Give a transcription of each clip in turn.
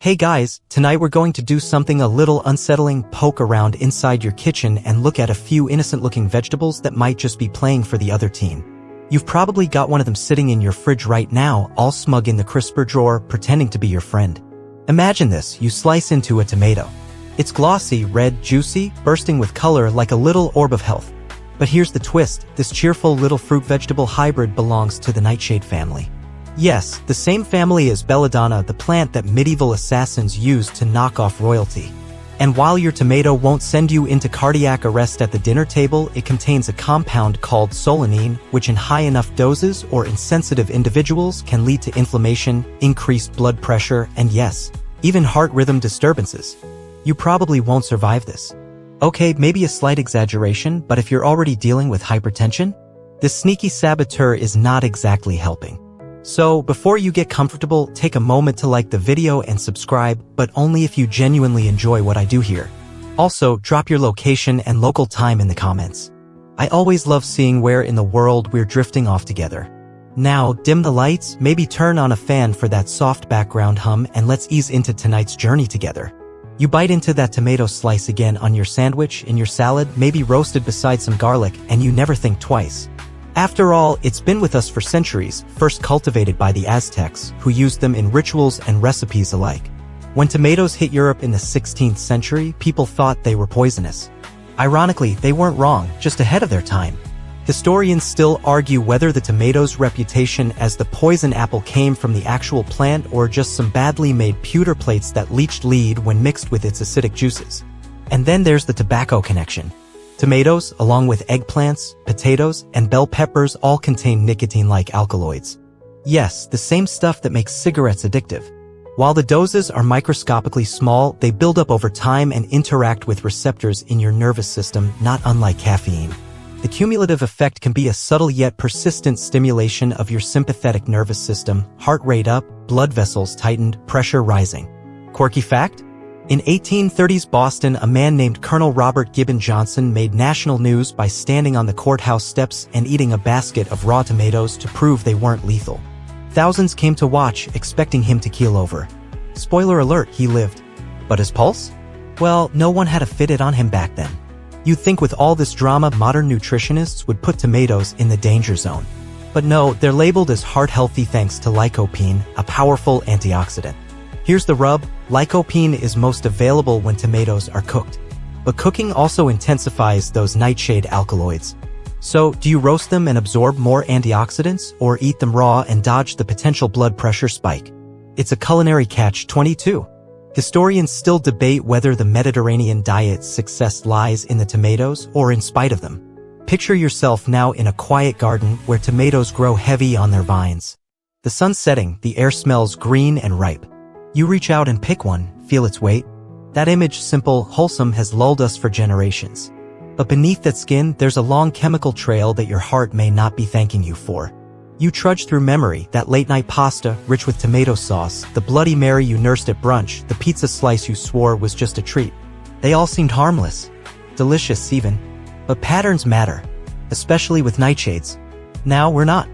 Hey guys, tonight we're going to do something a little unsettling, poke around inside your kitchen and look at a few innocent-looking vegetables that might just be playing for the other team. You've probably got one of them sitting in your fridge right now, all smug in the crisper drawer, pretending to be your friend. Imagine this, you slice into a tomato. It's glossy, red, juicy, bursting with color like a little orb of health. But here's the twist, this cheerful little fruit-vegetable hybrid belongs to the nightshade family. Yes, the same family as belladonna, the plant that medieval assassins used to knock off royalty. And while your tomato won't send you into cardiac arrest at the dinner table, it contains a compound called solanine, which in high enough doses or in sensitive individuals can lead to inflammation, increased blood pressure, and yes, even heart rhythm disturbances. You probably won't survive this. Okay, maybe a slight exaggeration, but if you're already dealing with hypertension, this sneaky saboteur is not exactly helping. So, before you get comfortable, take a moment to like the video and subscribe, but only if you genuinely enjoy what I do here. Also, drop your location and local time in the comments. I always love seeing where in the world we're drifting off together. Now, dim the lights, maybe turn on a fan for that soft background hum, and let's ease into tonight's journey together. You bite into that tomato slice again on your sandwich, in your salad, maybe roasted beside some garlic, and you never think twice. After all, it's been with us for centuries, first cultivated by the Aztecs, who used them in rituals and recipes alike. When tomatoes hit Europe in the 16th century, people thought they were poisonous. Ironically, they weren't wrong, just ahead of their time. Historians still argue whether the tomato's reputation as the poison apple came from the actual plant or just some badly made pewter plates that leached lead when mixed with its acidic juices. And then there's the tobacco connection. Tomatoes, along with eggplants, potatoes, and bell peppers all contain nicotine-like alkaloids. Yes, the same stuff that makes cigarettes addictive. While the doses are microscopically small, they build up over time and interact with receptors in your nervous system, not unlike caffeine. The cumulative effect can be a subtle yet persistent stimulation of your sympathetic nervous system, heart rate up, blood vessels tightened, pressure rising. Quirky fact? In 1830s Boston, a man named Colonel Robert Gibbon Johnson made national news by standing on the courthouse steps and eating a basket of raw tomatoes to prove they weren't lethal. Thousands came to watch, expecting him to keel over. Spoiler alert, he lived. But his pulse? Well, no one had a fitted on him back then. You'd think with all this drama, modern nutritionists would put tomatoes in the danger zone. But no, they're labeled as heart-healthy thanks to lycopene, a powerful antioxidant. Here's the rub, lycopene is most available when tomatoes are cooked. But cooking also intensifies those nightshade alkaloids. So, do you roast them and absorb more antioxidants, or eat them raw and dodge the potential blood pressure spike? It's a culinary catch-22. Historians still debate whether the Mediterranean diet's success lies in the tomatoes or in spite of them. Picture yourself now in a quiet garden where tomatoes grow heavy on their vines. The sun's setting, the air smells green and ripe. You reach out and pick one, feel its weight. That image, simple, wholesome, has lulled us for generations. But beneath that skin, there's a long chemical trail that your heart may not be thanking you for. You trudge through memory, that late-night pasta, rich with tomato sauce, the Bloody Mary you nursed at brunch, the pizza slice you swore was just a treat. They all seemed harmless. Delicious, even. But patterns matter. Especially with nightshades. Now we're not.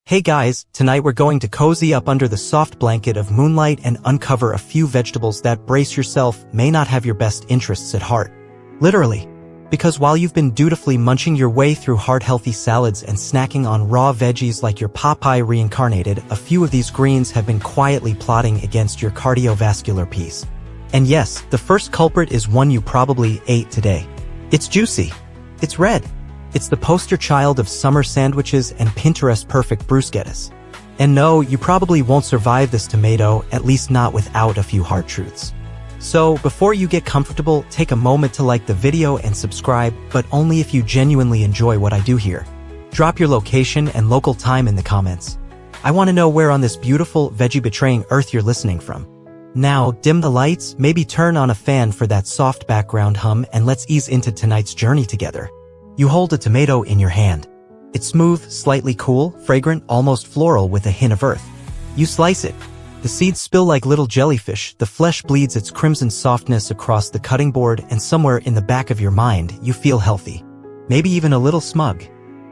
Hey guys, tonight we're going to cozy up under the soft blanket of moonlight and uncover a few vegetables that, brace yourself, may not have your best interests at heart. Literally. Because while you've been dutifully munching your way through heart-healthy salads and snacking on raw veggies like your Popeye reincarnated, a few of these greens have been quietly plotting against your cardiovascular peace. And yes, the first culprit is one you probably ate today. It's juicy. It's red. It's the poster child of summer sandwiches and Pinterest-perfect bruschettas. And no, you probably won't survive this tomato, at least not without a few hard truths. So, before you get comfortable, take a moment to like the video and subscribe, but only if you genuinely enjoy what I do here. Drop your location and local time in the comments. I want to know where on this beautiful, veggie-betraying earth you're listening from. Now, dim the lights, maybe turn on a fan for that soft background hum, and let's ease into tonight's journey together. You hold a tomato in your hand. It's smooth, slightly cool, fragrant, almost floral with a hint of earth. You slice it. The seeds spill like little jellyfish, the flesh bleeds its crimson softness across the cutting board, and somewhere in the back of your mind, you feel healthy. Maybe even a little smug.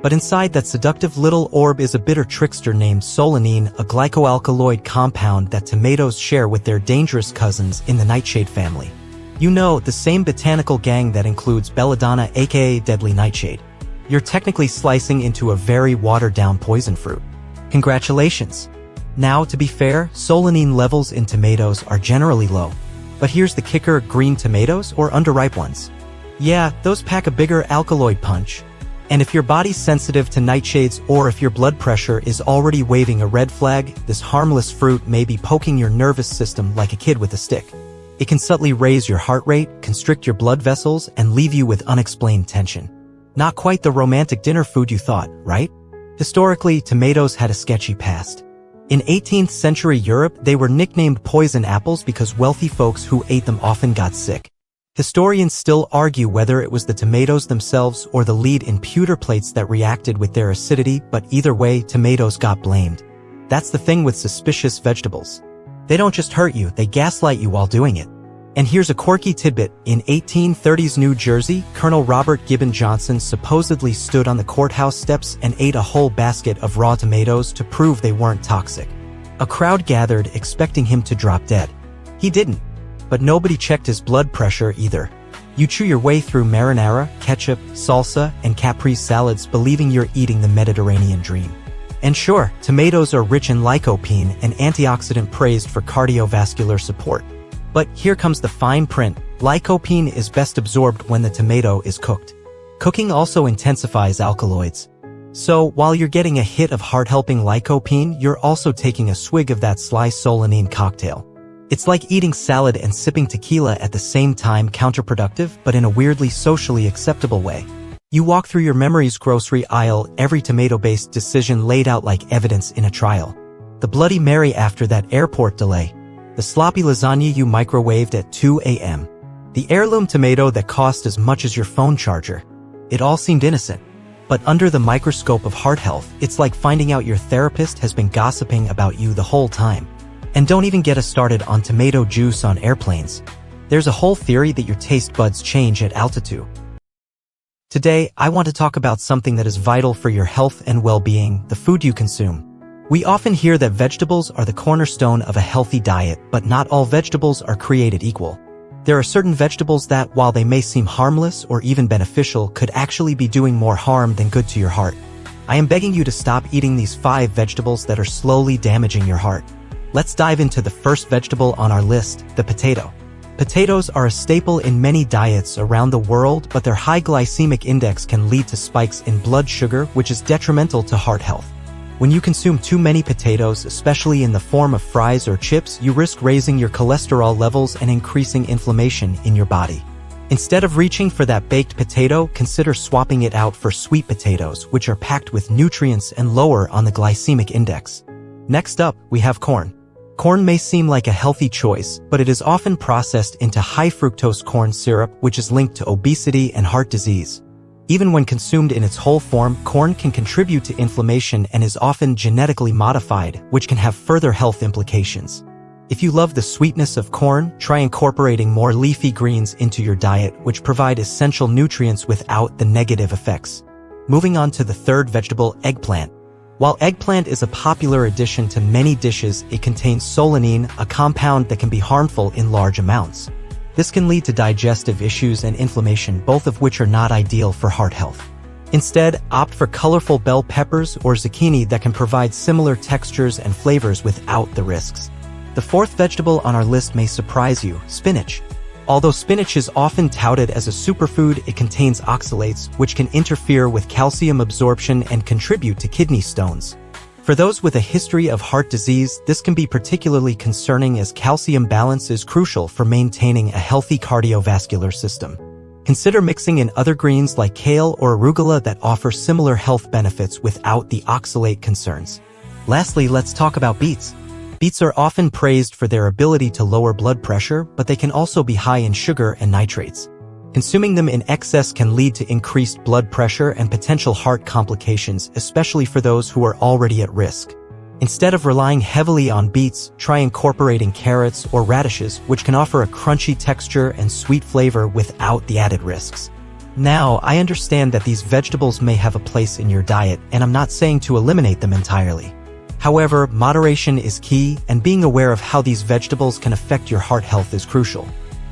But inside that seductive little orb is a bitter trickster named solanine, a glycoalkaloid compound that tomatoes share with their dangerous cousins in the nightshade family. You know, the same botanical gang that includes belladonna, aka deadly nightshade. You're technically slicing into a very watered-down poison fruit. Congratulations! Now, to be fair, solanine levels in tomatoes are generally low. But here's the kicker: green tomatoes or underripe ones. Yeah, those pack a bigger alkaloid punch. And if your body's sensitive to nightshades or if your blood pressure is already waving a red flag, this harmless fruit may be poking your nervous system like a kid with a stick. It can subtly raise your heart rate, constrict your blood vessels, and leave you with unexplained tension. Not quite the romantic dinner food you thought, right? Historically, tomatoes had a sketchy past. In 18th century Europe, they were nicknamed poison apples because wealthy folks who ate them often got sick. Historians still argue whether it was the tomatoes themselves or the lead in pewter plates that reacted with their acidity, but either way, tomatoes got blamed. That's the thing with suspicious vegetables. They don't just hurt you, they gaslight you while doing it. And here's a quirky tidbit. In 1830s New Jersey, Colonel Robert Gibbon Johnson supposedly stood on the courthouse steps and ate a whole basket of raw tomatoes to prove they weren't toxic. A crowd gathered expecting him to drop dead. He didn't. But nobody checked his blood pressure either. You chew your way through marinara, ketchup, salsa, and caprese salads believing you're eating the Mediterranean dream. And sure, tomatoes are rich in lycopene, an antioxidant praised for cardiovascular support. But here comes the fine print. Lycopene is best absorbed when the tomato is cooked. Cooking also intensifies alkaloids. So, while you're getting a hit of heart-helping lycopene, you're also taking a swig of that sly solanine cocktail. It's like eating salad and sipping tequila at the same time, counterproductive, but in a weirdly socially acceptable way. You walk through your memory's grocery aisle, every tomato-based decision laid out like evidence in a trial. The Bloody Mary after that airport delay. The sloppy lasagna you microwaved at 2 a.m. The heirloom tomato that cost as much as your phone charger. It all seemed innocent. But under the microscope of heart health, it's like finding out your therapist has been gossiping about you the whole time. And don't even get us started on tomato juice on airplanes. There's a whole theory that your taste buds change at altitude. Today, I want to talk about something that is vital for your health and well-being: the food you consume. We often hear that vegetables are the cornerstone of a healthy diet, but not all vegetables are created equal. There are certain vegetables that, while they may seem harmless or even beneficial, could actually be doing more harm than good to your heart. I am begging you to stop eating these 5 vegetables that are slowly damaging your heart. Let's dive into the first vegetable on our list, the potato. Potatoes are a staple in many diets around the world, but their high glycemic index can lead to spikes in blood sugar, which is detrimental to heart health. When you consume too many potatoes, especially in the form of fries or chips, you risk raising your cholesterol levels and increasing inflammation in your body. Instead of reaching for that baked potato, consider swapping it out for sweet potatoes, which are packed with nutrients and lower on the glycemic index. Next up, we have corn. Corn may seem like a healthy choice, but it is often processed into high-fructose corn syrup, which is linked to obesity and heart disease. Even when consumed in its whole form, corn can contribute to inflammation and is often genetically modified, which can have further health implications. If you love the sweetness of corn, try incorporating more leafy greens into your diet, which provide essential nutrients without the negative effects. Moving on to the third vegetable, eggplant. While eggplant is a popular addition to many dishes, it contains solanine, a compound that can be harmful in large amounts. This can lead to digestive issues and inflammation, both of which are not ideal for heart health. Instead, opt for colorful bell peppers or zucchini that can provide similar textures and flavors without the risks. The fourth vegetable on our list may surprise you: spinach. Although spinach is often touted as a superfood, it contains oxalates, which can interfere with calcium absorption and contribute to kidney stones. For those with a history of heart disease, this can be particularly concerning as calcium balance is crucial for maintaining a healthy cardiovascular system. Consider mixing in other greens like kale or arugula that offer similar health benefits without the oxalate concerns. Lastly, let's talk about beets. Beets are often praised for their ability to lower blood pressure, but they can also be high in sugar and nitrates. Consuming them in excess can lead to increased blood pressure and potential heart complications, especially for those who are already at risk. Instead of relying heavily on beets, try incorporating carrots or radishes, which can offer a crunchy texture and sweet flavor without the added risks. Now, I understand that these vegetables may have a place in your diet, and I'm not saying to eliminate them entirely. However, moderation is key, and being aware of how these vegetables can affect your heart health is crucial.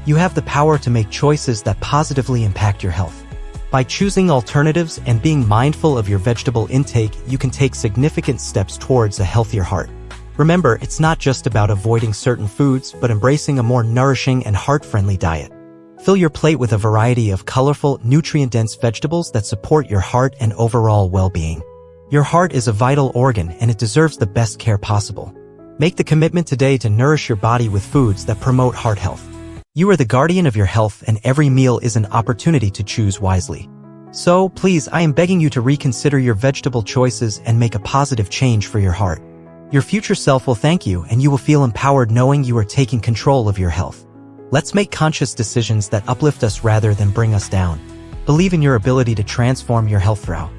You have the power to make choices that positively impact your health. By choosing alternatives and being mindful of your vegetable intake, you can take significant steps towards a healthier heart. Remember, it's not just about avoiding certain foods, but embracing a more nourishing and heart-friendly diet. Fill your plate with a variety of colorful, nutrient-dense vegetables that support your heart and overall well-being. Your heart is a vital organ, and it deserves the best care possible. Make the commitment today to nourish your body with foods that promote heart health. You are the guardian of your health, and every meal is an opportunity to choose wisely. So, please, I am begging you to reconsider your vegetable choices and make a positive change for your heart. Your future self will thank you, and you will feel empowered knowing you are taking control of your health. Let's make conscious decisions that uplift us rather than bring us down. Believe in your ability to transform your health throughout.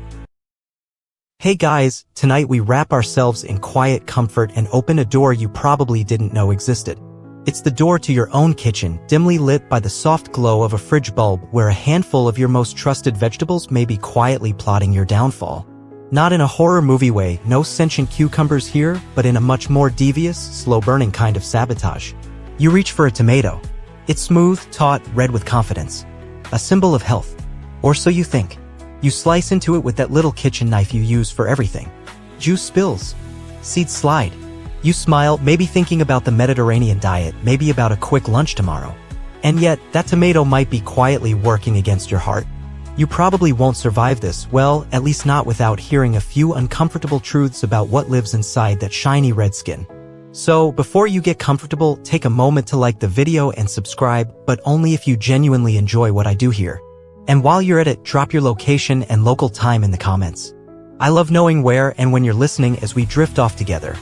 Hey guys, tonight we wrap ourselves in quiet comfort and open a door you probably didn't know existed. It's the door to your own kitchen, dimly lit by the soft glow of a fridge bulb where a handful of your most trusted vegetables may be quietly plotting your downfall. Not in a horror movie way, no sentient cucumbers here, but in a much more devious, slow-burning kind of sabotage. You reach for a tomato. It's smooth, taut, red with confidence. A symbol of health. Or so you think. You slice into it with that little kitchen knife you use for everything. Juice spills. Seeds slide. You smile, maybe thinking about the Mediterranean diet, maybe about a quick lunch tomorrow. And yet, that tomato might be quietly working against your heart. You probably won't survive this, well, at least not without hearing a few uncomfortable truths about what lives inside that shiny red skin. So, before you get comfortable, take a moment to like the video and subscribe, but only if you genuinely enjoy what I do here. And while you're at it, drop your location and local time in the comments. I love knowing where and when you're listening as we drift off together.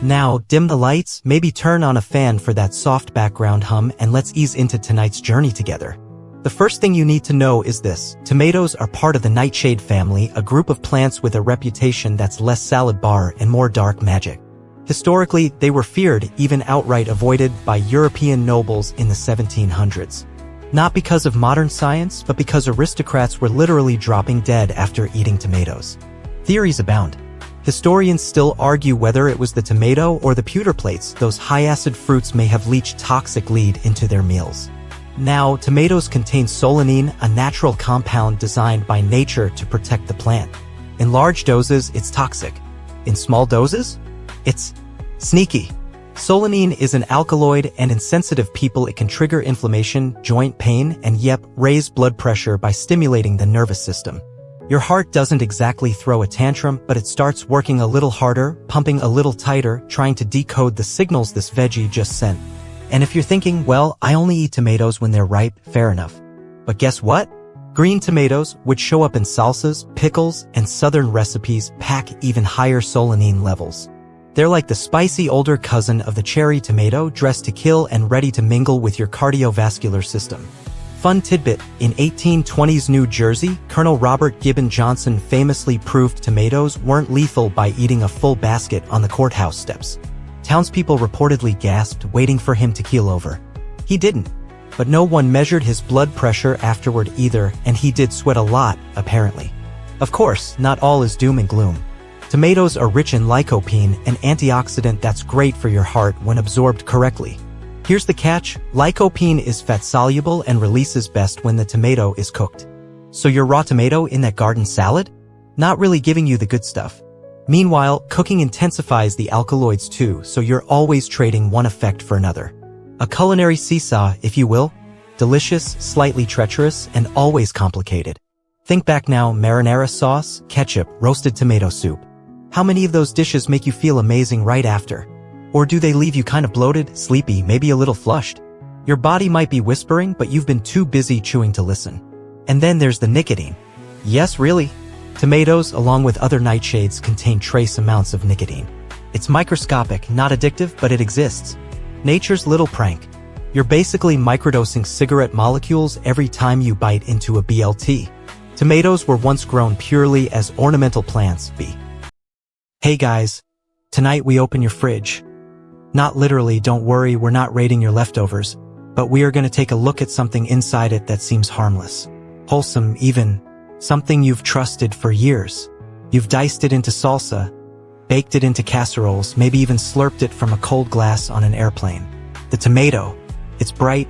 Now, dim the lights, maybe turn on a fan for that soft background hum, and let's ease into tonight's journey together. The first thing you need to know is this: tomatoes are part of the nightshade family, a group of plants with a reputation that's less salad bar and more dark magic. Historically, they were feared, even outright avoided, by European nobles in the 1700s. Not because of modern science, but because aristocrats were literally dropping dead after eating tomatoes. Theories abound. Historians still argue whether it was the tomato or the pewter plates; those high-acid fruits may have leached toxic lead into their meals. Now, tomatoes contain solanine, a natural compound designed by nature to protect the plant. In large doses, it's toxic. In small doses, it's sneaky. Solanine is an alkaloid, and in sensitive people it can trigger inflammation, joint pain, and raise blood pressure by stimulating the nervous system. Your heart doesn't exactly throw a tantrum, but it starts working a little harder, pumping a little tighter, trying to decode the signals this veggie just sent. And if you're thinking, well, I only eat tomatoes when they're ripe, fair enough. But guess what? Green tomatoes, which show up in salsas, pickles, and southern recipes, pack even higher solanine levels. They're like the spicy older cousin of the cherry tomato, dressed to kill and ready to mingle with your cardiovascular system. Fun tidbit: in 1820s New Jersey, Colonel Robert Gibbon Johnson famously proved tomatoes weren't lethal by eating a full basket on the courthouse steps. Townspeople reportedly gasped, waiting for him to keel over. He didn't. But no one measured his blood pressure afterward either, and he did sweat a lot, apparently. Of course, not all is doom and gloom. Tomatoes are rich in lycopene, an antioxidant that's great for your heart when absorbed correctly. Here's the catch: lycopene is fat-soluble and releases best when the tomato is cooked. So your raw tomato in that garden salad? Not really giving you the good stuff. Meanwhile, cooking intensifies the alkaloids too, so you're always trading one effect for another. A culinary seesaw, if you will. Delicious, slightly treacherous, and always complicated. Think back now: marinara sauce, ketchup, roasted tomato soup. How many of those dishes make you feel amazing right after? Or do they leave you kind of bloated, sleepy, maybe a little flushed? Your body might be whispering, but you've been too busy chewing to listen. And then there's the nicotine. Yes, really. Tomatoes, along with other nightshades, contain trace amounts of nicotine. It's microscopic, not addictive, but it exists. Nature's little prank. You're basically microdosing cigarette molecules every time you bite into a BLT. Tomatoes were once grown purely as ornamental plants. Hey guys, tonight we open your fridge. Not literally, don't worry, we're not raiding your leftovers, but we are going to take a look at something inside it that seems harmless. wholesome even, something you've trusted for years. You've diced it into salsa, baked it into casseroles, maybe even slurped it from a cold glass on an airplane. The tomato, it's bright,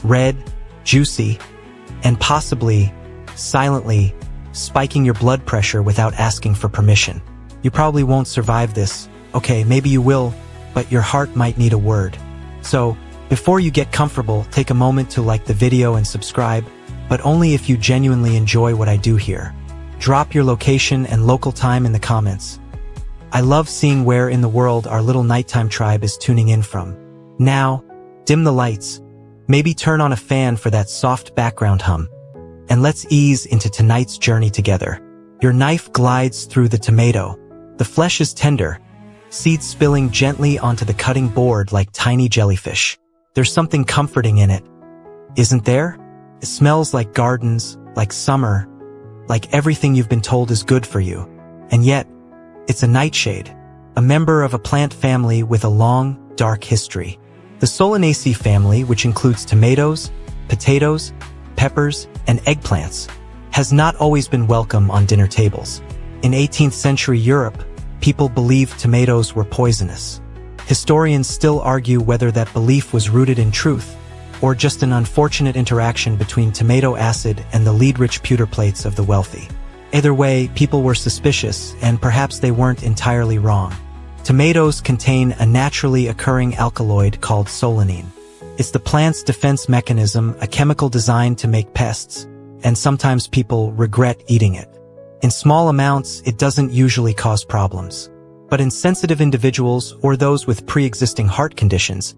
red, juicy, and possibly, silently, spiking your blood pressure without asking for permission. You probably won't survive this. Okay, maybe you will, but your heart might need a word. So, before you get comfortable, take a moment to like the video and subscribe, but only if you genuinely enjoy what I do here. Drop your location and local time in the comments. I love seeing where in the world our little nighttime tribe is tuning in from. Now, dim the lights, maybe turn on a fan for that soft background hum, and let's ease into tonight's journey together. Your knife glides through the tomato. The flesh is tender, seeds spilling gently onto the cutting board like tiny jellyfish. There's something comforting in it, isn't there? It smells like gardens, like summer, like everything you've been told is good for you. And yet, it's a nightshade, a member of a plant family with a long, dark history. The Solanaceae family, which includes tomatoes, potatoes, peppers, and eggplants, has not always been welcome on dinner tables. In 18th century Europe, people believed tomatoes were poisonous. Historians still argue whether that belief was rooted in truth, or just an unfortunate interaction between tomato acid and the lead-rich pewter plates of the wealthy. Either way, people were suspicious, and perhaps they weren't entirely wrong. Tomatoes contain a naturally occurring alkaloid called solanine. It's the plant's defense mechanism, a chemical designed to make pests, and sometimes people regret eating it. In small amounts, it doesn't usually cause problems. But in sensitive individuals or those with pre-existing heart conditions,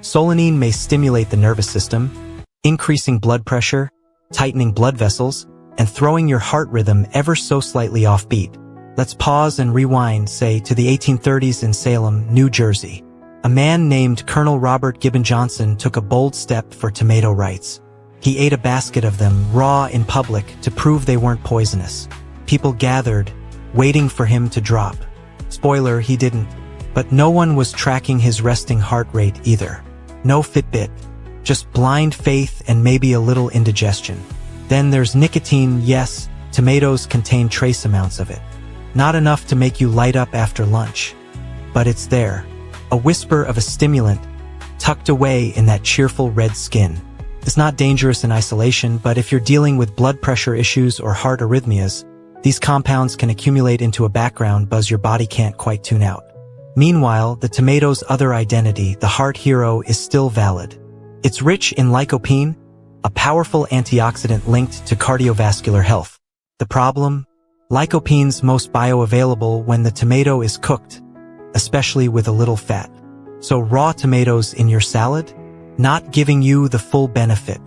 solanine may stimulate the nervous system, increasing blood pressure, tightening blood vessels, and throwing your heart rhythm ever so slightly offbeat. Let's pause and rewind, say, to the 1830s in Salem, New Jersey. A man named Colonel Robert Gibbon Johnson took a bold step for tomato rights. He ate a basket of them, raw in public, to prove they weren't poisonous. People gathered, waiting for him to drop. Spoiler, he didn't. But no one was tracking his resting heart rate either. No Fitbit. Just blind faith and maybe a little indigestion. Then there's nicotine. Yes, tomatoes contain trace amounts of it. Not enough to make you light up after lunch. But it's there. A whisper of a stimulant, tucked away in that cheerful red skin. It's not dangerous in isolation, but if you're dealing with blood pressure issues or heart arrhythmias, these compounds can accumulate into a background buzz your body can't quite tune out. Meanwhile, the tomato's other identity, the heart hero, is still valid. It's rich in lycopene, a powerful antioxidant linked to cardiovascular health. The problem? Lycopene's most bioavailable when the tomato is cooked, especially with a little fat. So raw tomatoes in your salad? Not giving you the full benefit.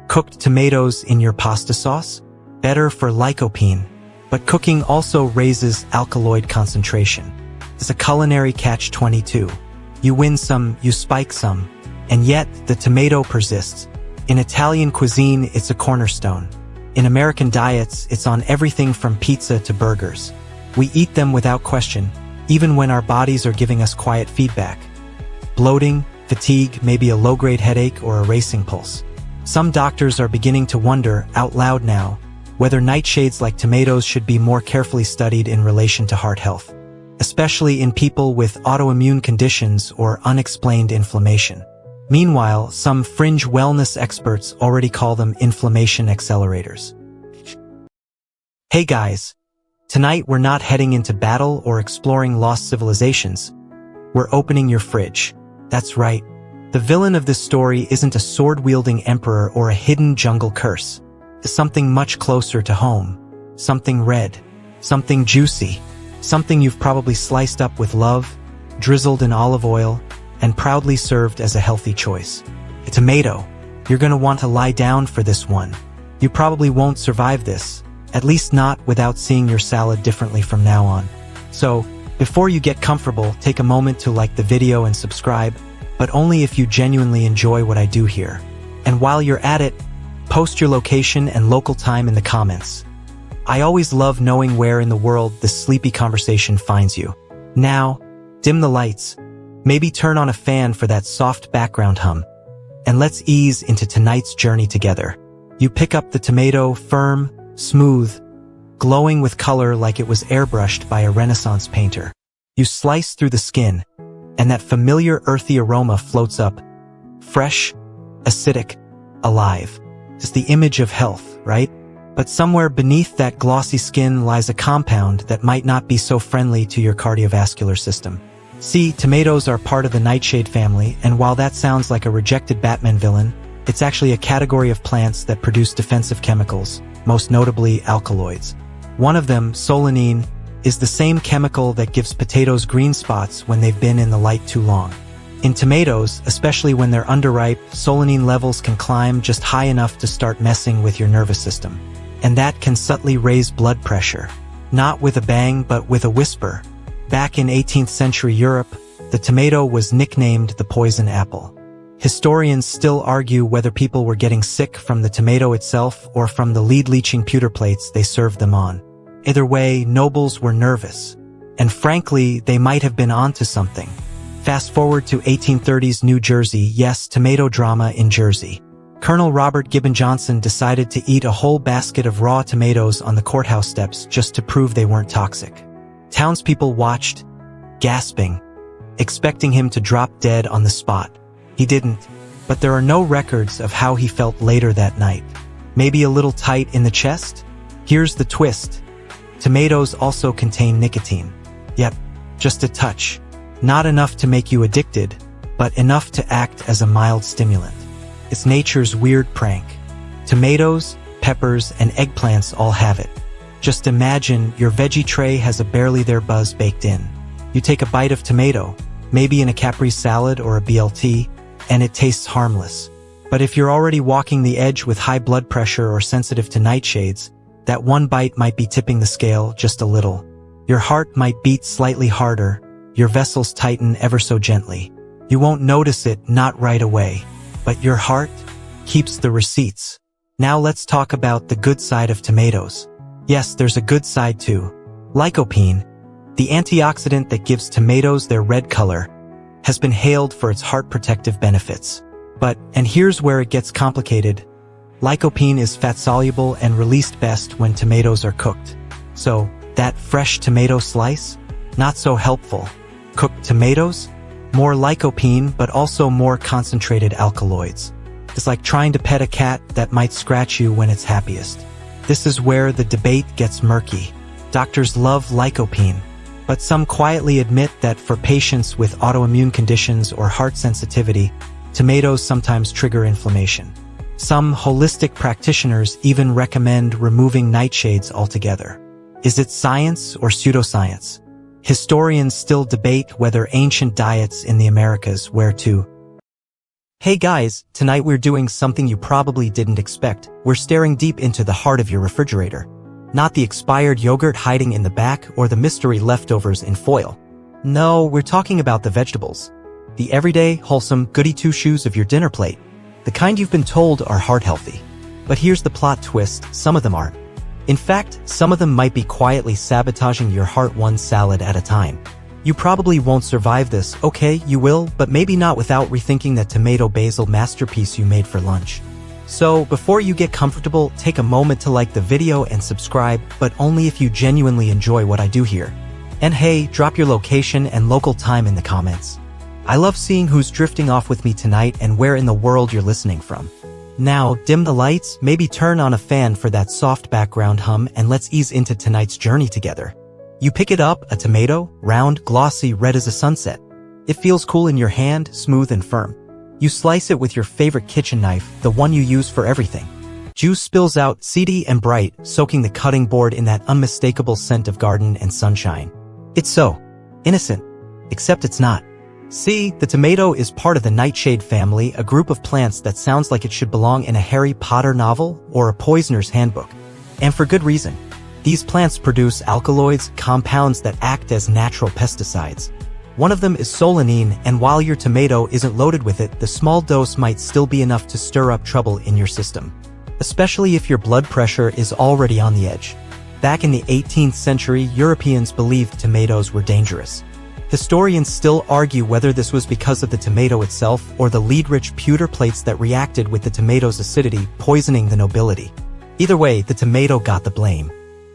Cooked tomatoes in your pasta sauce? Better for lycopene. But cooking also raises alkaloid concentration. It's a culinary catch-22. You win some, you spike some. And yet, the tomato persists. In Italian cuisine, it's a cornerstone. In American diets, it's on everything from pizza to burgers. We eat them without question, even when our bodies are giving us quiet feedback. Bloating, fatigue, maybe a low-grade headache or a racing pulse. Some doctors are beginning to wonder, out loud now, whether nightshades like tomatoes should be more carefully studied in relation to heart health, especially in people with autoimmune conditions or unexplained inflammation. Meanwhile, some fringe wellness experts already call them inflammation accelerators. Hey guys, tonight we're not heading into battle or exploring lost civilizations. We're opening your fridge. That's right. The villain of this story isn't a sword-wielding emperor or a hidden jungle curse. It's something much closer to home. Something red. Something juicy. Something you've probably sliced up with love, drizzled in olive oil, and proudly served as a healthy choice. A tomato. You're gonna want to lie down for this one. You probably won't survive this, at least not without seeing your salad differently from now on. So, before you get comfortable, take a moment to like the video and subscribe, but only if you genuinely enjoy what I do here. And while you're at it, post your location and local time in the comments. I always love knowing where in the world this sleepy conversation finds you. Now, dim the lights, maybe turn on a fan for that soft background hum, and let's ease into tonight's journey together. You pick up the tomato, firm, smooth, glowing with color like it was airbrushed by a Renaissance painter. You slice through the skin, and that familiar earthy aroma floats up. Fresh, acidic, alive. It's the image of health, right? But somewhere beneath that glossy skin lies a compound that might not be so friendly to your cardiovascular system. See, tomatoes are part of the nightshade family, and while that sounds like a rejected Batman villain, it's actually a category of plants that produce defensive chemicals, most notably alkaloids. One of them, solanine, is the same chemical that gives potatoes green spots when they've been in the light too long. In tomatoes, especially when they're underripe, solanine levels can climb just high enough to start messing with your nervous system. And that can subtly raise blood pressure. Not with a bang, but with a whisper. Back in 18th century Europe, the tomato was nicknamed the poison apple. Historians still argue whether people were getting sick from the tomato itself or from the lead-leaching pewter plates they served them on. Either way, nobles were nervous. And frankly, they might have been onto something. Fast forward to 1830s New Jersey, yes, tomato drama in Jersey. Colonel Robert Gibbon Johnson decided to eat a whole basket of raw tomatoes on the courthouse steps just to prove they weren't toxic. Townspeople watched, gasping, expecting him to drop dead on the spot. He didn't, but there are no records of how he felt later that night. Maybe a little tight in the chest? Here's the twist. Tomatoes also contain nicotine. Yep, just a touch. Not enough to make you addicted, but enough to act as a mild stimulant. It's nature's weird prank. Tomatoes, peppers, and eggplants all have it. Just imagine your veggie tray has a barely there buzz baked in. You take a bite of tomato, maybe in a Capri salad or a BLT, and it tastes harmless. But if you're already walking the edge with high blood pressure or sensitive to nightshades, that one bite might be tipping the scale just a little. Your heart might beat slightly harder, your vessels tighten ever so gently. You won't notice it, not right away. But your heart keeps the receipts. Now let's talk about the good side of tomatoes. Yes, there's a good side too. Lycopene, the antioxidant that gives tomatoes their red color, has been hailed for its heart protective benefits. But, and here's where it gets complicated, lycopene is fat-soluble and released best when tomatoes are cooked. So, that fresh tomato slice? Not so helpful. Cooked tomatoes? More lycopene, but also more concentrated alkaloids. It's like trying to pet a cat that might scratch you when it's happiest. This is where the debate gets murky. Doctors love lycopene, but some quietly admit that for patients with autoimmune conditions or heart sensitivity, tomatoes sometimes trigger inflammation. Some holistic practitioners even recommend removing nightshades altogether. Is it science or pseudoscience? Historians still debate whether ancient diets in the Americas were to. Hey guys, tonight we're doing something you probably didn't expect. We're staring deep into the heart of your refrigerator. Not the expired yogurt hiding in the back or the mystery leftovers in foil. No, we're talking about the vegetables. The everyday, wholesome, goody two-shoes of your dinner plate. The kind you've been told are heart healthy. But here's the plot twist, some of them aren't. In fact, some of them might be quietly sabotaging your heart one salad at a time. You probably won't survive this, okay, you will, but maybe not without rethinking that tomato basil masterpiece you made for lunch. So, before you get comfortable, take a moment to like the video and subscribe, but only if you genuinely enjoy what I do here. And hey, drop your location and local time in the comments. I love seeing who's drifting off with me tonight and where in the world you're listening from. Now, dim the lights, maybe turn on a fan for that soft background hum, and let's ease into tonight's journey together. You pick it up, a tomato, round, glossy, red as a sunset. It feels cool in your hand, smooth and firm. You slice it with your favorite kitchen knife, the one you use for everything. Juice spills out, seedy and bright, soaking the cutting board in that unmistakable scent of garden and sunshine. It's so innocent, except it's not. See, the tomato is part of the nightshade family, a group of plants that sounds like it should belong in a Harry Potter novel or a poisoner's handbook. And for good reason. These plants produce alkaloids, compounds that act as natural pesticides. One of them is solanine, and while your tomato isn't loaded with it, the small dose might still be enough to stir up trouble in your system. Especially if your blood pressure is already on the edge. Back in the 18th century, Europeans believed tomatoes were dangerous. Historians still argue whether this was because of the tomato itself or the lead-rich pewter plates that reacted with the tomato's acidity, poisoning the nobility. Either way, the tomato got the blame.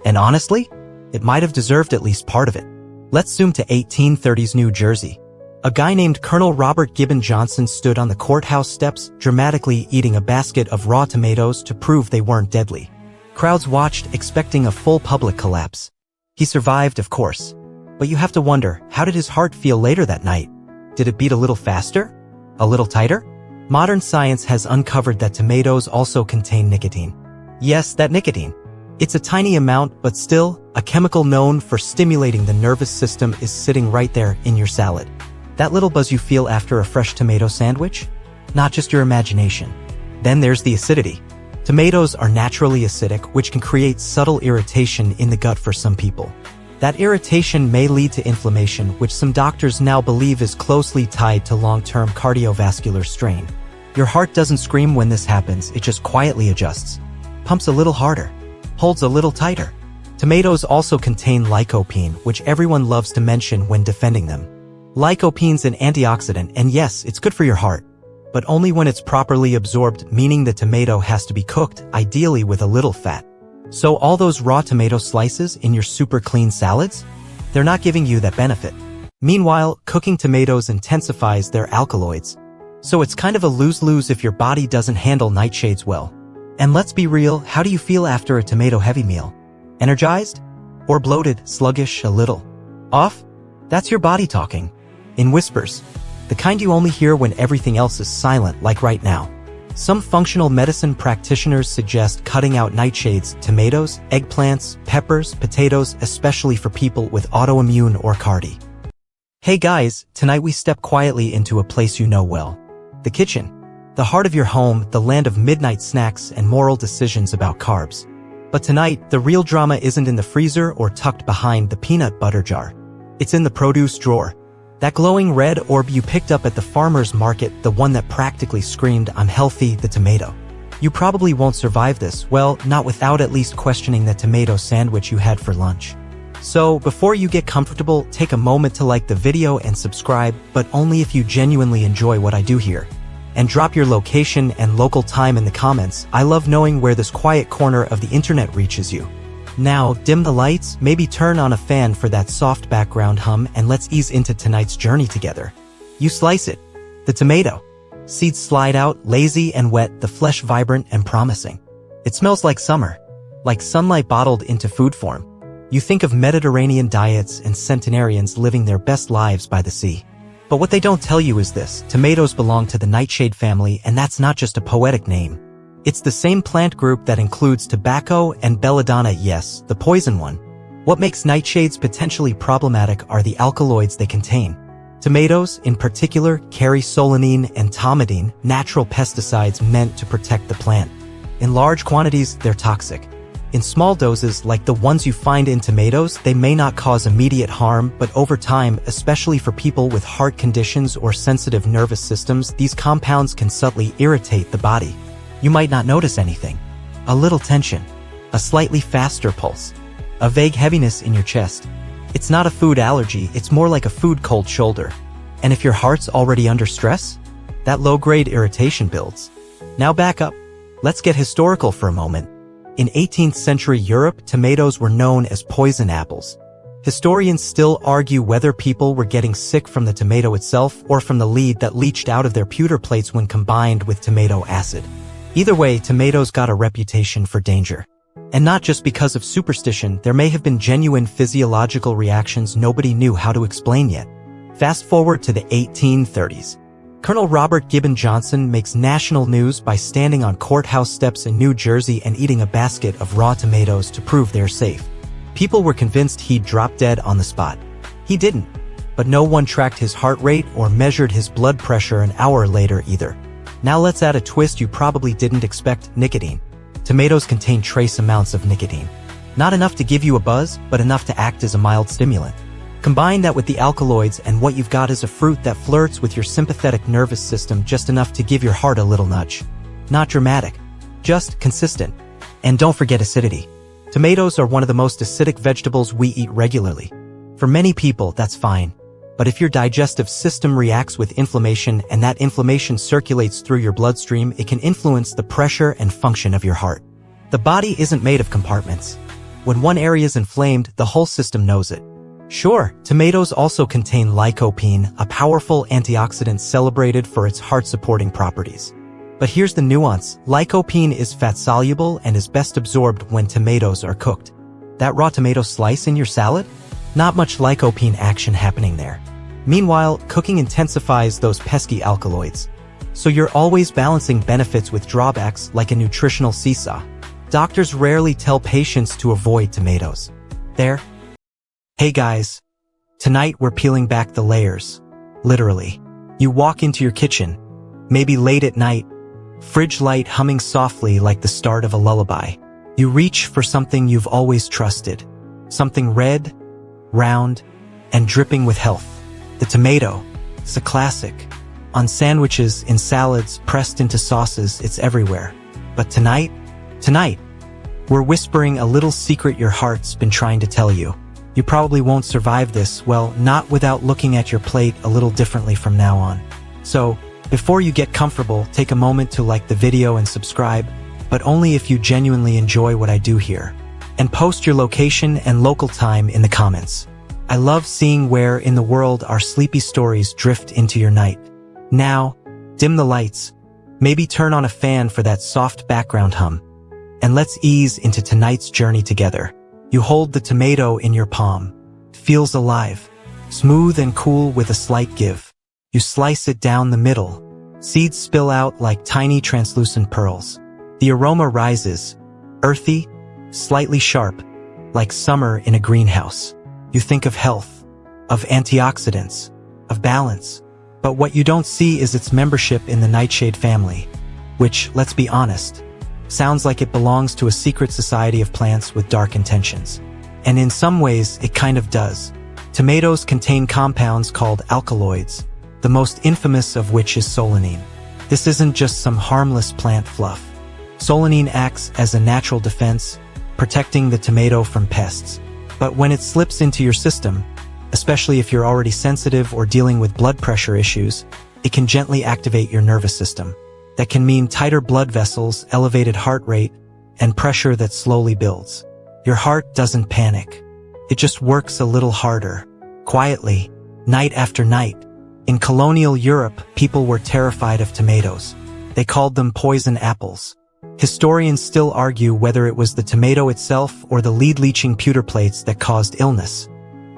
And honestly, it might have deserved at least part of it. Let's zoom to 1830s New Jersey. A guy named Colonel Robert Gibbon Johnson stood on the courthouse steps, dramatically eating a basket of raw tomatoes to prove they weren't deadly. Crowds watched, expecting a full public collapse. He survived, of course. But you have to wonder, how did his heart feel later that night? Did it beat a little faster? A little tighter? Modern science has uncovered that tomatoes also contain nicotine. Yes, that nicotine. It's a tiny amount, but still, a chemical known for stimulating the nervous system is sitting right there in your salad. That little buzz you feel after a fresh tomato sandwich? Not just your imagination. Then there's the acidity. Tomatoes are naturally acidic, which can create subtle irritation in the gut for some people. That irritation may lead to inflammation, which some doctors now believe is closely tied to long-term cardiovascular strain. Your heart doesn't scream when this happens, it just quietly adjusts. Pumps a little harder. Holds a little tighter. Tomatoes also contain lycopene, which everyone loves to mention when defending them. Lycopene's an antioxidant, and yes, it's good for your heart. But only when it's properly absorbed, meaning the tomato has to be cooked, ideally with a little fat. So all those raw tomato slices in your super clean salads? They're not giving you that benefit. Meanwhile, cooking tomatoes intensifies their alkaloids. So it's kind of a lose-lose if your body doesn't handle nightshades well. And let's be real, how do you feel after a tomato-heavy meal? Energized? Or bloated, sluggish, a little? Off? That's your body talking. In whispers. The kind you only hear when everything else is silent, like right now. Some functional medicine practitioners suggest cutting out nightshades, tomatoes, eggplants, peppers, potatoes, especially for people with autoimmune or cardi. Hey guys, tonight we step quietly into a place you know well. The kitchen. The heart of your home, the land of midnight snacks and moral decisions about carbs. But tonight, the real drama isn't in the freezer or tucked behind the peanut butter jar. It's in the produce drawer. That glowing red orb you picked up at the farmer's market, the one that practically screamed, "I'm healthy," the tomato. You probably won't survive this, well, not without at least questioning the tomato sandwich you had for lunch. So, before you get comfortable, take a moment to like the video and subscribe, but only if you genuinely enjoy what I do here. And drop your location and local time in the comments. I love knowing where this quiet corner of the internet reaches you. Now, dim the lights, maybe turn on a fan for that soft background hum, and let's ease into tonight's journey together. You slice it. The tomato. Seeds slide out, lazy and wet, the flesh vibrant and promising. It smells like summer. Like sunlight bottled into food form. You think of Mediterranean diets and centenarians living their best lives by the sea. But what they don't tell you is this: tomatoes belong to the nightshade family, and that's not just a poetic name. It's the same plant group that includes tobacco and belladonna, yes, the poison one. What makes nightshades potentially problematic are the alkaloids they contain. Tomatoes, in particular, carry solanine and thymidine, natural pesticides meant to protect the plant. In large quantities, they're toxic. In small doses, like the ones you find in tomatoes, they may not cause immediate harm, but over time, especially for people with heart conditions or sensitive nervous systems, these compounds can subtly irritate the body. You might not notice anything. A little tension. A slightly faster pulse. A vague heaviness in your chest. It's not a food allergy, it's more like a food cold shoulder. And if your heart's already under stress, that low-grade irritation builds. Now back up. Let's get historical for a moment. In 18th century Europe, tomatoes were known as poison apples. Historians still argue whether people were getting sick from the tomato itself or from the lead that leached out of their pewter plates when combined with tomato acid. Either way, tomatoes got a reputation for danger. And not just because of superstition, there may have been genuine physiological reactions nobody knew how to explain yet. Fast forward to the 1830s. Colonel Robert Gibbon Johnson makes national news by standing on courthouse steps in New Jersey and eating a basket of raw tomatoes to prove they're safe. People were convinced he'd drop dead on the spot. He didn't. But no one tracked his heart rate or measured his blood pressure an hour later either. Now let's add a twist you probably didn't expect: nicotine. Tomatoes contain trace amounts of nicotine. Not enough to give you a buzz, but enough to act as a mild stimulant. Combine that with the alkaloids and what you've got is a fruit that flirts with your sympathetic nervous system just enough to give your heart a little nudge. Not dramatic. Just consistent. And don't forget acidity. Tomatoes are one of the most acidic vegetables we eat regularly. For many people, that's fine. But if your digestive system reacts with inflammation and that inflammation circulates through your bloodstream, it can influence the pressure and function of your heart. The body isn't made of compartments. When one area is inflamed, the whole system knows it. Sure, tomatoes also contain lycopene, a powerful antioxidant celebrated for its heart-supporting properties. But here's the nuance. Lycopene is fat-soluble and is best absorbed when tomatoes are cooked. That raw tomato slice in your salad? Not much lycopene action happening there. Meanwhile, cooking intensifies those pesky alkaloids. So you're always balancing benefits with drawbacks like a nutritional seesaw. Doctors rarely tell patients to avoid tomatoes. There. Hey guys. Tonight we're peeling back the layers. Literally. You walk into your kitchen, maybe late at night, fridge light humming softly like the start of a lullaby. You reach for something you've always trusted. Something red, round, and dripping with health. The tomato. It's a classic. On sandwiches, in salads, pressed into sauces, it's everywhere. But tonight, we're whispering a little secret your heart's been trying to tell you. You probably won't survive this, well, not without looking at your plate a little differently from now on. So, before you get comfortable, take a moment to like the video and subscribe, but only if you genuinely enjoy what I do here. And post your location and local time in the comments. I love seeing where in the world our sleepy stories drift into your night. Now, dim the lights, maybe turn on a fan for that soft background hum, and let's ease into tonight's journey together. You hold the tomato in your palm. It feels alive, smooth and cool with a slight give. You slice it down the middle. Seeds spill out like tiny translucent pearls. The aroma rises, earthy, slightly sharp, like summer in a greenhouse. You think of health, of antioxidants, of balance. But what you don't see is its membership in the nightshade family, which, let's be honest, sounds like it belongs to a secret society of plants with dark intentions. And in some ways, it kind of does. Tomatoes contain compounds called alkaloids, the most infamous of which is solanine. This isn't just some harmless plant fluff. Solanine acts as a natural defense, protecting the tomato from pests. But when it slips into your system, especially if you're already sensitive or dealing with blood pressure issues, it can gently activate your nervous system. That can mean tighter blood vessels, elevated heart rate, and pressure that slowly builds. Your heart doesn't panic. It just works a little harder, quietly, night after night. In colonial Europe, people were terrified of tomatoes. They called them poison apples. Historians still argue whether it was the tomato itself or the lead-leaching pewter plates that caused illness.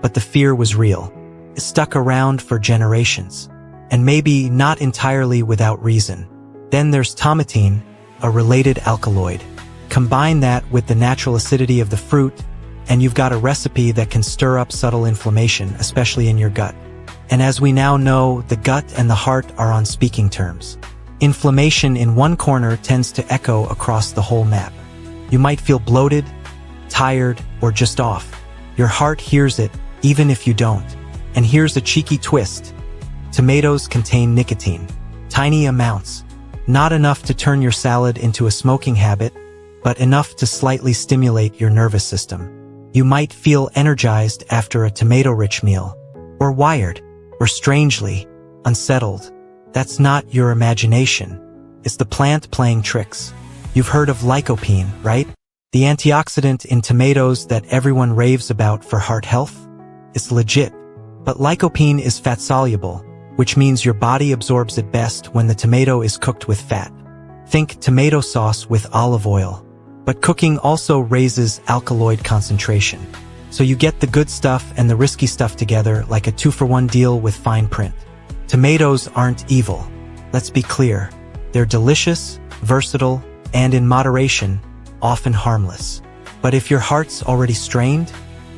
But the fear was real. It stuck around for generations. And maybe not entirely without reason. Then there's tomatine, a related alkaloid. Combine that with the natural acidity of the fruit, and you've got a recipe that can stir up subtle inflammation, especially in your gut. And as we now know, the gut and the heart are on speaking terms. Inflammation in one corner tends to echo across the whole map. You might feel bloated, tired, or just off. Your heart hears it, even if you don't. And here's a cheeky twist. Tomatoes contain nicotine. Tiny amounts. Not enough to turn your salad into a smoking habit, but enough to slightly stimulate your nervous system. You might feel energized after a tomato-rich meal, or wired, or strangely, unsettled. That's not your imagination. It's the plant playing tricks. You've heard of lycopene, right? The antioxidant in tomatoes that everyone raves about for heart health? It's legit. But lycopene is fat-soluble, which means your body absorbs it best when the tomato is cooked with fat. Think tomato sauce with olive oil. But cooking also raises alkaloid concentration. So you get the good stuff and the risky stuff together like a 2-for-1 deal with fine print. Tomatoes aren't evil. Let's be clear. They're delicious, versatile, and in moderation, often harmless. But if your heart's already strained,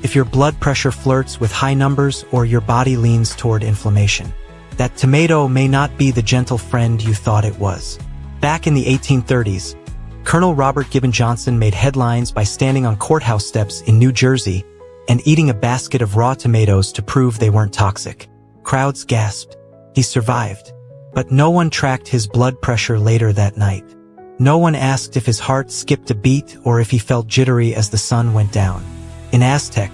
if your blood pressure flirts with high numbers or your body leans toward inflammation, that tomato may not be the gentle friend you thought it was. Back in the 1830s, Colonel Robert Gibbon Johnson made headlines by standing on courthouse steps in New Jersey and eating a basket of raw tomatoes to prove they weren't toxic. Crowds gasped. He survived. But no one tracked his blood pressure later that night. No one asked if his heart skipped a beat or if he felt jittery as the sun went down. In Aztec,